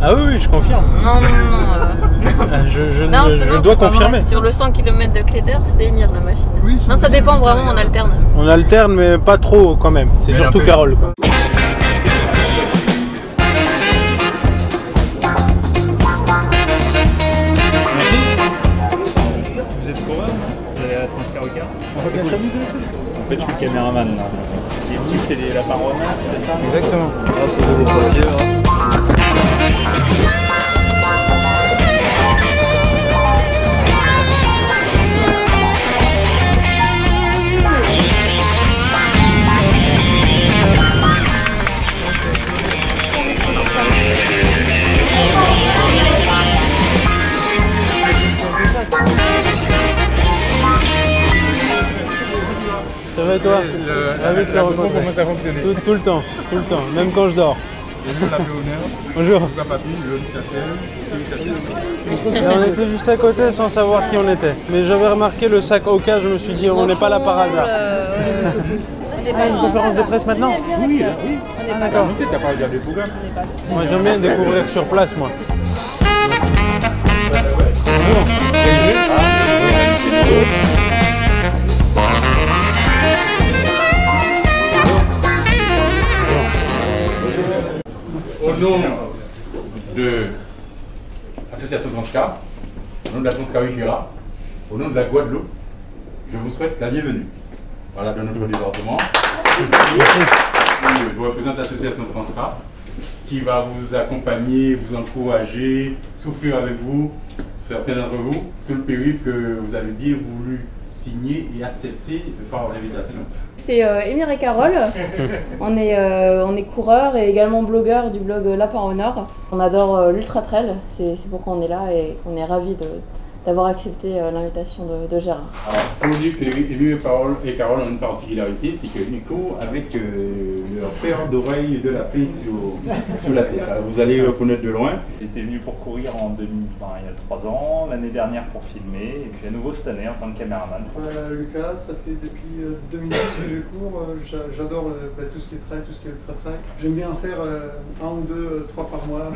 Ah oui, oui, je confirme. Non. Je dois confirmer. Sur le 100 km de Cléder, c'était Émir la machine. Oui, non, ça dépend vraiment, on alterne. On alterne, mais pas trop quand même. C'est surtout Carole, quoi. Vous êtes coureur, non? Vous allez à la Transcaroca? On va bien s'amuser. En fait, je suis caméraman là. Les petits, c'est la Parona, c'est ça? Exactement. Ah, c'est des postiers, hein. Ça va et toi? Avec toi, comment ça fonctionne? tout le temps, même quand je dors. Bonjour. On était juste à côté sans savoir qui on était. Mais j'avais remarqué le sac Oka, je me suis dit on n'est pas là par hasard. Une conférence de presse maintenant? Oui, oui. Ah, d'accord. Tu n'as pas regardé le programme? Moi j'aime bien découvrir sur place, moi. Au nom de l'association Transcar, au nom de la Transcaroca, au nom de la Guadeloupe, je vous souhaite la bienvenue. Voilà, dans notre département. Je représente l'association Transcar qui va vous accompagner, vous encourager, souffrir avec vous, certains d'entre vous, sur le périple que vous avez bien voulu signer et accepter de faire l'invitation. C'est Émir et Carole. On est coureurs et également blogueurs du blog La Par au Nord. On adore l'Ultra Trail, c'est pourquoi on est là et on est ravis d'avoir accepté l'invitation de Gérard. Alors, pour dire que Émir et Carole ont une particularité, c'est qu'ils courent avec leur paire d'oreilles de la paix sur la tête. Alors, vous allez reconnaître de loin. J'étais venu pour courir en 2020, il y a 3 ans, l'année dernière pour filmer, et puis à nouveau cette année en tant que caméraman. Lucas, ça fait depuis 2010 que je cours. J'adore tout ce qui est trail, tout ce qui est ultra trail. J'aime bien en faire 1 ou 2, 3 par mois.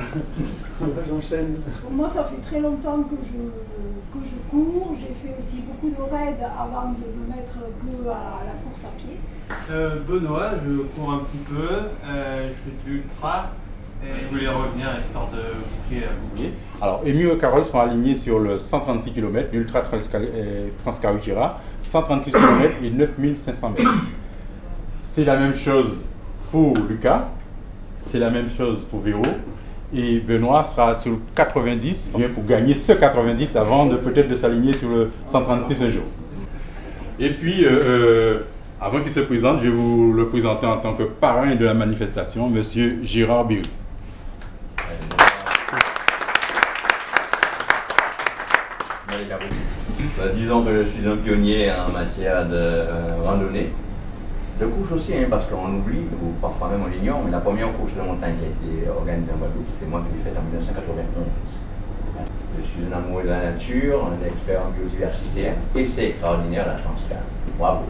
J'enchaîne. Moi, ça fait très longtemps que je cours. J'ai fait aussi beaucoup de raids avant de me mettre que à la course à pied. Benoît, je cours un petit peu, je fais de l'ultra et je voulais revenir histoire de boucler la boucle. Alors, Émir et Carole seront alignés sur le 136 km, l'Ultra Transcaroca, 136 km et 9500 mètres. C'est la même chose pour Lucas, c'est la même chose pour Véro. Et Benoît sera sur le 90, bien pour gagner ce 90 avant de peut-être de s'aligner sur le 136 un jour. Et puis, avant qu'il se présente, je vais vous le présenter en tant que parrain de la manifestation, Monsieur Gérard Biru. Disons que je suis un pionnier en matière de randonnée. De course aussi, hein, parce qu'on oublie, ou parfois même on l'ignore, mais la première course de montagne qui a été organisée en Guadeloupe, c'est moi qui l'ai faite en 1991. Je suis un amoureux de la nature, un expert en biodiversité, et c'est extraordinaire la Transcar. Bravo.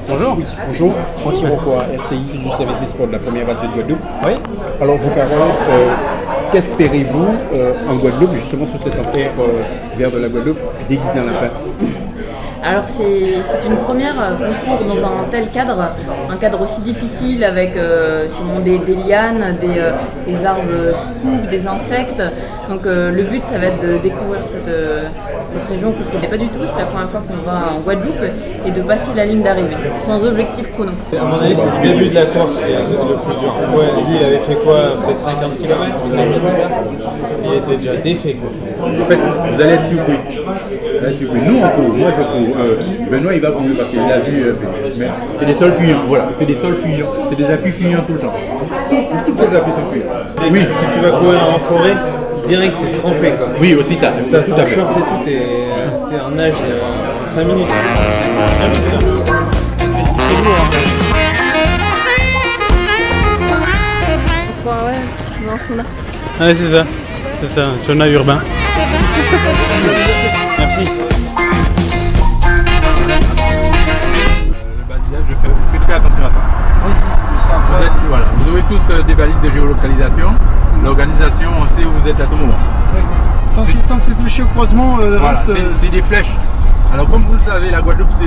Bonjour. Bonjour, Francky Rocco, RCI, du service des sports de la première radio de Guadeloupe. Oui. Alors vous, Carole, qu'espérez-vous en Guadeloupe, justement sur cette affaire vers de la Guadeloupe, déguisée en lapin? Alors c'est une première qu'on court dans un tel cadre, un cadre aussi difficile avec sûrement des lianes, des arbres qui coupent, des insectes. Donc le but ça va être de découvrir cette région qu'on ne connaît pas du tout, c'est la première fois qu'on va en Guadeloupe et de passer la ligne d'arrivée, sans objectif chrono. À mon avis c'est le début de la course qui est le plus dur. Ouais, lui il avait fait quoi? Peut-être 50 km? Il était déjà défait quoi. En fait, vous allez être surpris. Nous on court, moi je cours. Benoît il va courir parce qu'il a vu. Mais c'est des sols fuyants, voilà. C'est des sols fuyants. C'est des appuis fuyants tout le temps. Toutes les appuis sont fuyants. Oui, si tu vas courir en forêt, direct t'es trempé quoi. Oui, aussi t'as T'as ton short et tout, t'es en nage 5 minutes. C'est lourd en fait. Ouais, en sauna. Ouais, c'est ça, un sauna urbain. Merci. balises de géolocalisation. L'organisation, on sait où vous êtes à tout moment. Tant que c'est fléché au croisement, le Voilà, reste... c'est des flèches. Alors comme vous le savez, la Guadeloupe c'est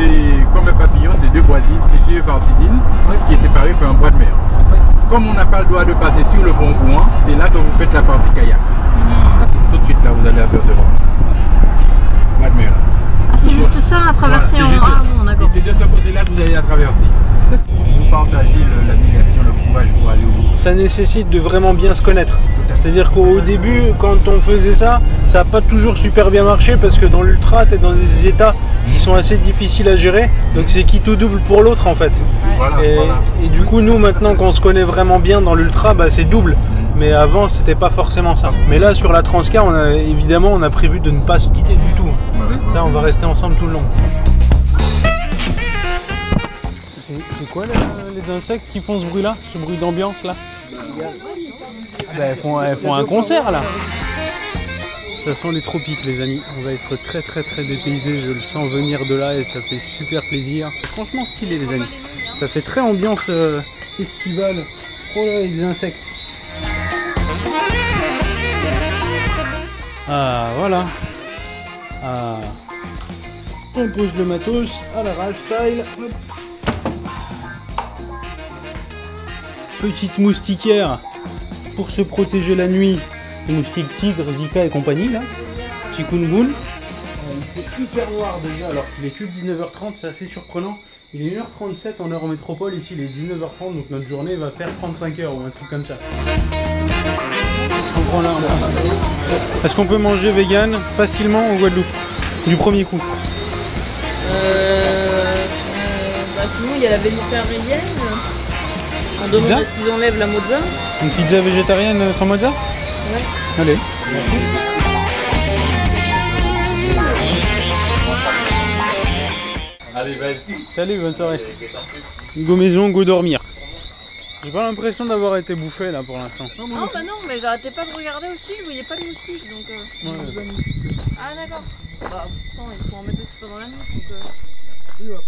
comme un papillon, c'est deux bois d'îles, c'est deux parties d'île qui est séparée par un bois de mer. Comme on n'a pas le droit de passer sur le bon courant, c'est là que vous faites la partie kayak. Tout de suite là vous allez apercevoir. Bois de mer. Ah, c'est juste ça à traverser Voilà, en... Ah bon, d'accord. et c'est de ce côté-là que vous allez la traverser. Vous partagez la navigation, le courage pour aller au bout. Ça nécessite de vraiment bien se connaître. C'est-à-dire qu'au début, quand on faisait ça, ça n'a pas toujours super bien marché parce que dans l'ultra, tu es dans des états qui sont assez difficiles à gérer. Donc c'est quitte ou double pour l'autre en fait. Voilà, Et du coup, nous maintenant qu'on se connaît vraiment bien dans l'ultra, bah, c'est double. Mais avant, c'était pas forcément ça. Mais là, sur la Transcar, évidemment, on a prévu de ne pas se quitter du tout. Ça, on va rester ensemble tout le long. C'est quoi les insectes qui font ce bruit-là, ce bruit d'ambiance là? Bah, elles font un concert là. Ça sent les tropiques les amis. On va être très très très dépaysés. Je le sens venir de là et ça fait super plaisir. Franchement stylé les amis. Ça fait très ambiance estivale. Oh là, les insectes. Ah voilà. Ah. On pose le matos à l'arrache style. Hop. Petite moustiquaire pour se protéger la nuit. Les moustiques tigres, Zika et compagnie là. Chikungun. Il fait hyper noir déjà alors qu'il est que 19h30, c'est assez surprenant. Il est 1h37 en heure métropole, ici il est 19h30 donc notre journée va faire 35 heures ou un truc comme ça. On prend l'arbre. Est-ce qu'on peut manger vegan facilement au Guadeloupe du premier coup? Sinon il y a la végétarienne. On demande à ce qu'ils enlèvent la mozza. Une pizza végétarienne sans mozza? Ouais. Allez, merci. Allez, bye. Salut, bonne soirée. Go maison, go dormir. J'ai pas l'impression d'avoir été bouffé là pour l'instant. Non, bah non, mais j'arrêtais pas de regarder aussi, je voyais pas de moustiques donc. Ouais. Ah d'accord. Bah pourtant il faut en mettre aussi pendant la nuit donc.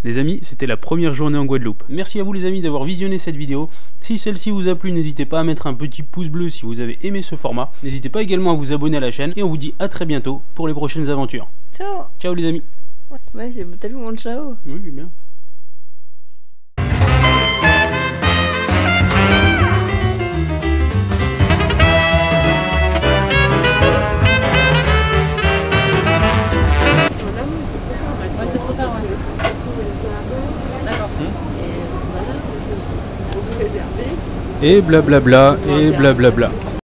Les amis, c'était la première journée en Guadeloupe. Merci à vous les amis d'avoir visionné cette vidéo. Si celle-ci vous a plu, n'hésitez pas à mettre un petit pouce bleu si vous avez aimé ce format. N'hésitez pas également à vous abonner à la chaîne et on vous dit à très bientôt pour les prochaines aventures. Ciao. Ciao les amis. Ouais, t'as vu mon ciao? Oui, bien. Ouais, c'est trop tard, ouais. D'accord. Et blablabla, et blablabla.